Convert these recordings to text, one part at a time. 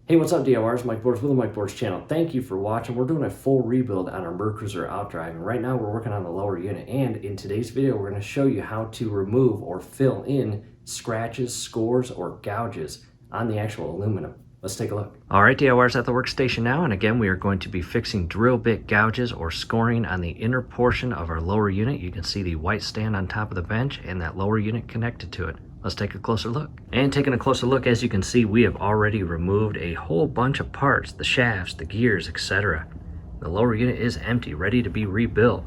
Hey, what's up DIYers? Mike Boards with the Mike Boards channel. Thank you for watching. We're doing a full rebuild on our Mercruiser Outdrive, and right now we're working on the lower unit. And in today's video, we're going to show you how to remove or fill in scratches, scores, or gouges on the actual aluminum. Let's take a look. All right, DIYers at the workstation now, and again, we are going to be fixing drill bit gouges or scoring on the inner portion of our lower unit. You can see the white stand on top of the bench and that lower unit connected to it. Let's take a closer look. And taking a closer look, as you can see, we have already removed a whole bunch of parts, the shafts, the gears, etc. The lower unit is empty, ready to be rebuilt.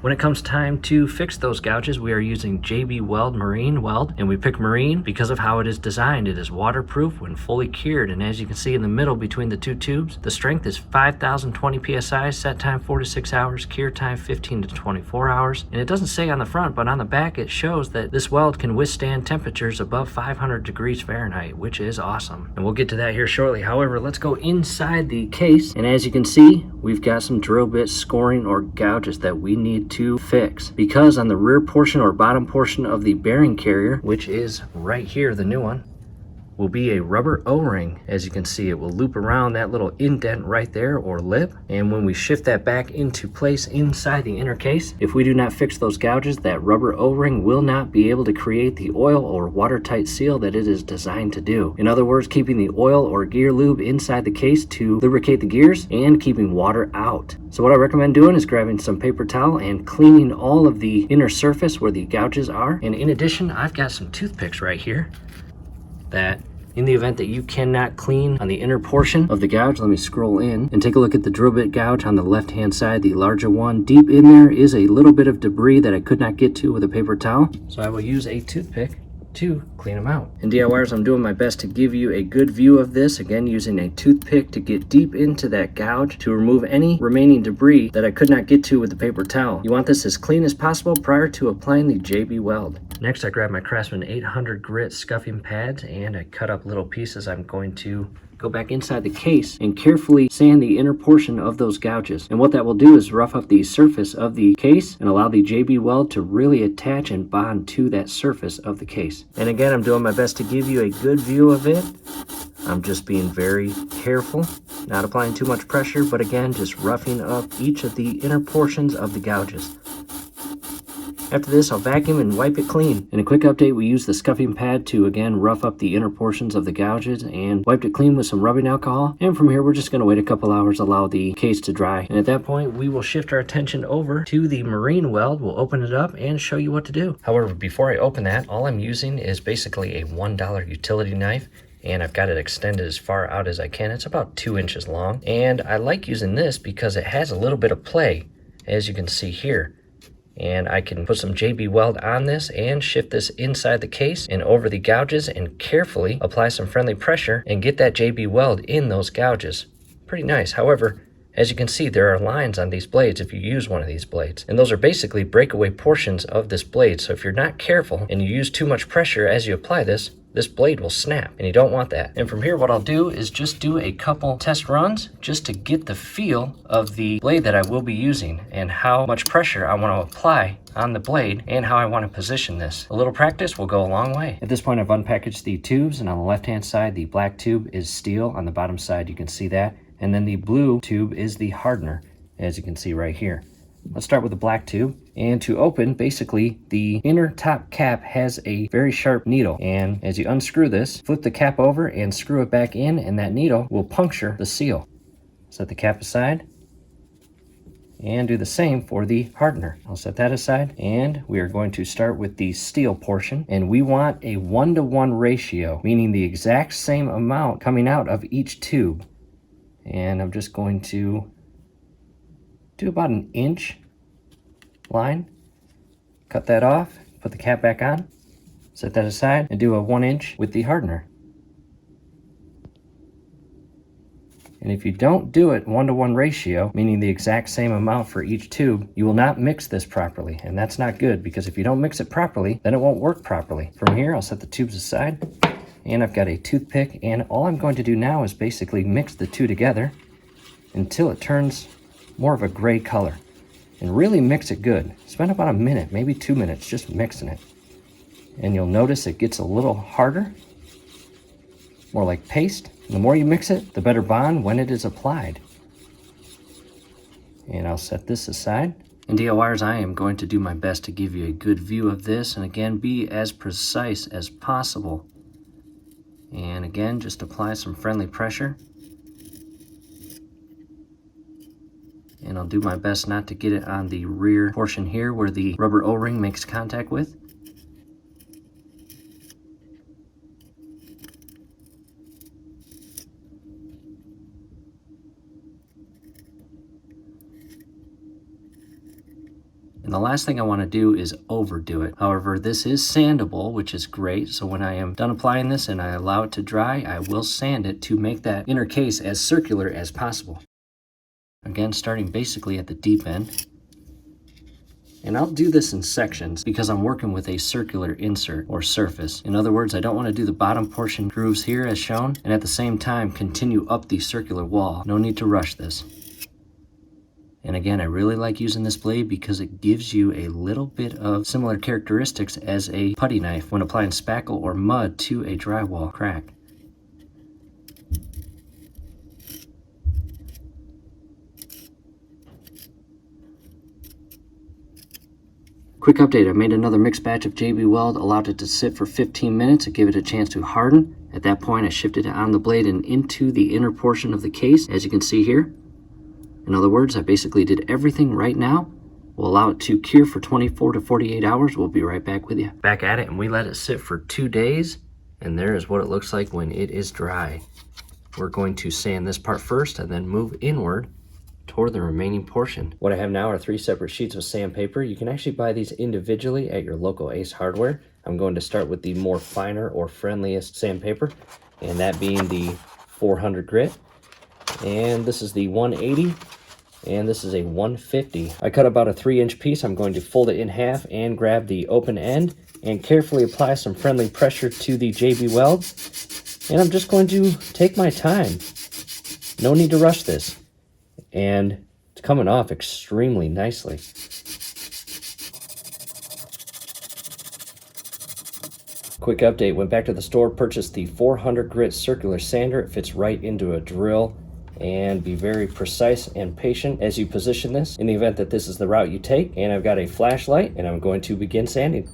When it comes time to fix those gouges, we are using JB Weld Marine Weld, and we pick Marine because of how it is designed. It is waterproof when fully cured, and as you can see in the middle between the two tubes, the strength is 5,020 psi, set time 4 to 6 hours, cure time 15 to 24 hours. And it doesn't say on the front, but on the back it shows that this weld can withstand temperatures above 500 degrees Fahrenheit, which is awesome. And we'll get to that here shortly. However, let's go inside the case, and as you can see, we've got some drill bit scoring or gouges that we need to fix, because on the rear portion or bottom portion of the bearing carrier, which is right here, the new one, will be a rubber O-ring. As you can see, it will loop around that little indent right there, or lip, and when we shift that back into place inside the inner case, if we do not fix those gouges, that rubber O-ring will not be able to create the oil or watertight seal that it is designed to do. In other words, keeping the oil or gear lube inside the case to lubricate the gears and keeping water out. So what I recommend doing is grabbing some paper towel and cleaning all of the inner surface where the gouges are. And in addition, I've got some toothpicks right here that, in the event that you cannot clean on the inner portion of the gouge, let me scroll in and take a look at the drill bit gouge on the left hand side, the larger one. Deep in there is a little bit of debris that I could not get to with a paper towel, so I will use a toothpick to clean them out. And DIYers, I'm doing my best to give you a good view of this, again using a toothpick to get deep into that gouge to remove any remaining debris that I could not get to with the paper towel. You want this as clean as possible prior to applying the JB Weld. Next, I grabbed my Craftsman 800 grit scuffing pads and I cut up little pieces. I'm going to go back inside the case and carefully sand the inner portion of those gouges. And what that will do is rough up the surface of the case and allow the JB Weld to really attach and bond to that surface of the case. And again, I'm doing my best to give you a good view of it. I'm just being very careful, not applying too much pressure, but again, just roughing up each of the inner portions of the gouges. After this, I'll vacuum and wipe it clean. In a quick update, we used the scuffing pad to again rough up the inner portions of the gouges and wiped it clean with some rubbing alcohol. And from here, we're just going to wait a couple hours, allow the case to dry. And at that point, we will shift our attention over to the marine weld. We'll open it up and show you what to do. However, before I open that, all I'm using is basically a $1 utility knife. And I've got it extended as far out as I can. It's about 2 inches long. And I like using this because it has a little bit of play, as you can see here. And I can put some JB Weld on this and shift this inside the case and over the gouges and carefully apply some friendly pressure and get that JB Weld in those gouges. Pretty nice. However, as you can see, there are lines on these blades if you use one of these blades. And those are basically breakaway portions of this blade. So if you're not careful and you use too much pressure as you apply this, this blade will snap, and you don't want that. And from here, what I'll do is just do a couple test runs just to get the feel of the blade that I will be using and how much pressure I want to apply on the blade and how I want to position this. A little practice will go a long way. At this point, I've unpackaged the tubes, and on the left-hand side, the black tube is steel. On the bottom side, you can see that. And then the blue tube is the hardener, as you can see right here. Let's start with the black tube. And to open, basically, the inner top cap has a very sharp needle. And as you unscrew this, flip the cap over and screw it back in, and that needle will puncture the seal. Set the cap aside and do the same for the hardener. I'll set that aside, and we are going to start with the steel portion. And we want a 1-to-1 ratio, meaning the exact same amount coming out of each tube. And I'm just going to do about an inch line, cut that off, put the cap back on, set that aside, and do a 1 inch with the hardener. And if you don't do it 1-to-1 ratio, meaning the exact same amount for each tube, you will not mix this properly. And that's not good, because if you don't mix it properly, then it won't work properly. From here, I'll set the tubes aside, and I've got a toothpick, and all I'm going to do now is basically mix the two together until it turns more of a gray color. And really mix it good. Spend about a minute, maybe 2 minutes, just mixing it. And you'll notice it gets a little harder, more like paste. The more you mix it, the better bond when it is applied. And I'll set this aside. And DIYers, I am going to do my best to give you a good view of this, and again, be as precise as possible. And again, just apply some friendly pressure. And I'll do my best not to get it on the rear portion here where the rubber O-ring makes contact with. And the last thing I want to do is overdo it. However, this is sandable, which is great. So when I am done applying this and I allow it to dry, I will sand it to make that inner case as circular as possible. Again, starting basically at the deep end. And I'll do this in sections because I'm working with a circular insert or surface. In other words, I don't want to do the bottom portion grooves here as shown, and at the same time continue up the circular wall. No need to rush this. And again, I really like using this blade because it gives you a little bit of similar characteristics as a putty knife when applying spackle or mud to a drywall crack. Quick update, I made another mixed batch of JB Weld, allowed it to sit for 15 minutes to give it a chance to harden. At that point, I shifted it on the blade and into the inner portion of the case, as you can see here. In other words, I basically did everything right now. We'll allow it to cure for 24 to 48 hours. We'll be right back with you. Back at it, and we let it sit for 2 days, and there is what it looks like when it is dry. We're going to sand this part first and then move inward toward the remaining portion. What I have now are 3 separate sheets of sandpaper. You can actually buy these individually at your local Ace Hardware. I'm going to start with the more finer or friendliest sandpaper, and that being the 400 grit. And this is the 180, and this is a 150. I cut about a 3-inch piece. I'm going to fold it in half and grab the open end and carefully apply some friendly pressure to the JB Weld. And I'm just going to take my time. No need to rush this. And it's coming off extremely nicely. Quick update, went back to the store, purchased the 400 grit circular sander. It fits right into a drill. And be very precise and patient as you position this in the event that this is the route you take. And I've got a flashlight and I'm going to begin sanding.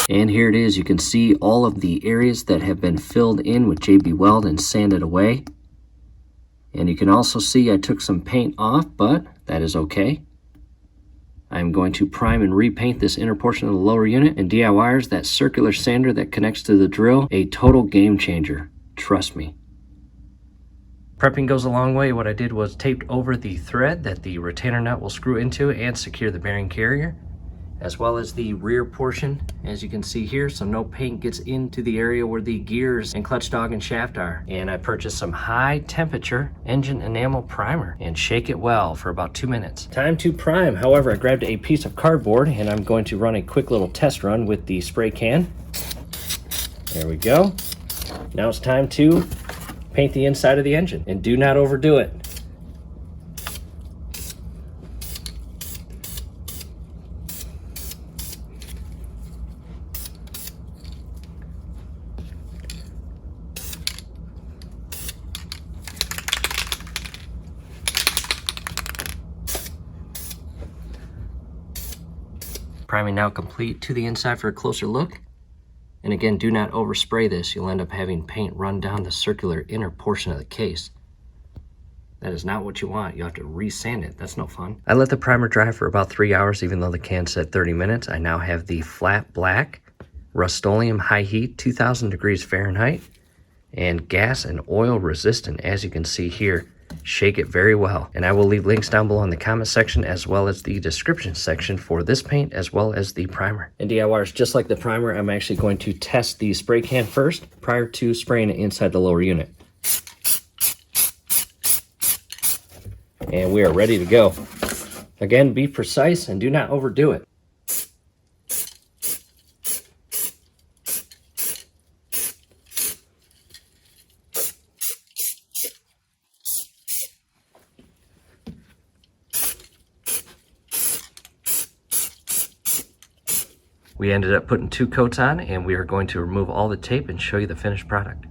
And here it is. You can see all of the areas that have been filled in with JB Weld and sanded away. And you can also see I took some paint off, but that is okay. I'm going to prime and repaint this inner portion of the lower unit. And DIYers, that circular sander that connects to the drill, a total game changer. Trust me. Prepping goes a long way. What I did was taped over the thread that the retainer nut will screw into and secure the bearing carrier, as well as the rear portion, as you can see here, so no paint gets into the area where the gears and clutch dog and shaft are. And I purchased some high temperature engine enamel primer and shake it well for about 2 minutes. Time to prime. However, I grabbed a piece of cardboard and I'm going to run a quick little test run with the spray can. There we go. Now it's time to paint the inside of the engine, and do not overdo it. Priming now complete. To the inside for a closer look. And again, do not overspray this. You'll end up having paint run down the circular inner portion of the case. That is not what you want. You have to re-sand it. That's no fun. I let the primer dry for about 3 hours, even though the can said 30 minutes. I now have the flat black Rust-Oleum high heat, 2000 degrees Fahrenheit, and gas and oil resistant, as you can see here. Shake it very well. And I will leave links down below in the comment section as well as the description section for this paint as well as the primer. And DIYers, just like the primer, I'm actually going to test the spray can first prior to spraying it inside the lower unit. And we are ready to go. Again, be precise and do not overdo it. We ended up putting 2 coats on, and we are going to remove all the tape and show you the finished product.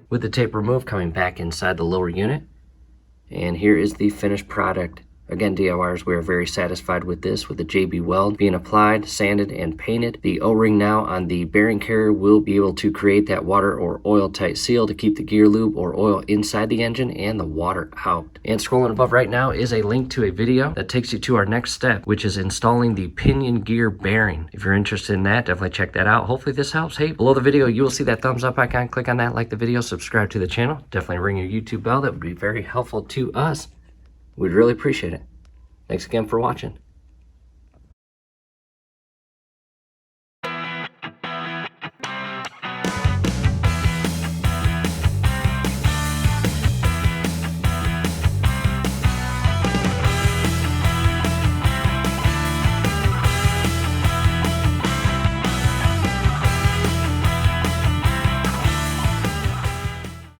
With the tape removed, coming back inside the lower unit, and here is the finished product. Again, DIYers, we are very satisfied with this, with the JB weld being applied, sanded, and painted. The O-ring now on the bearing carrier will be able to create that water or oil tight seal to keep the gear lube or oil inside the engine and the water out. And scrolling above right now is a link to a video that takes you to our next step, which is installing the pinion gear bearing. If you're interested in that, definitely check that out. Hopefully this helps. Hey, below the video, you will see that thumbs up icon. Click on that, like the video, subscribe to the channel. Definitely ring your YouTube bell. That would be very helpful to us. We'd really appreciate it. Thanks again for watching.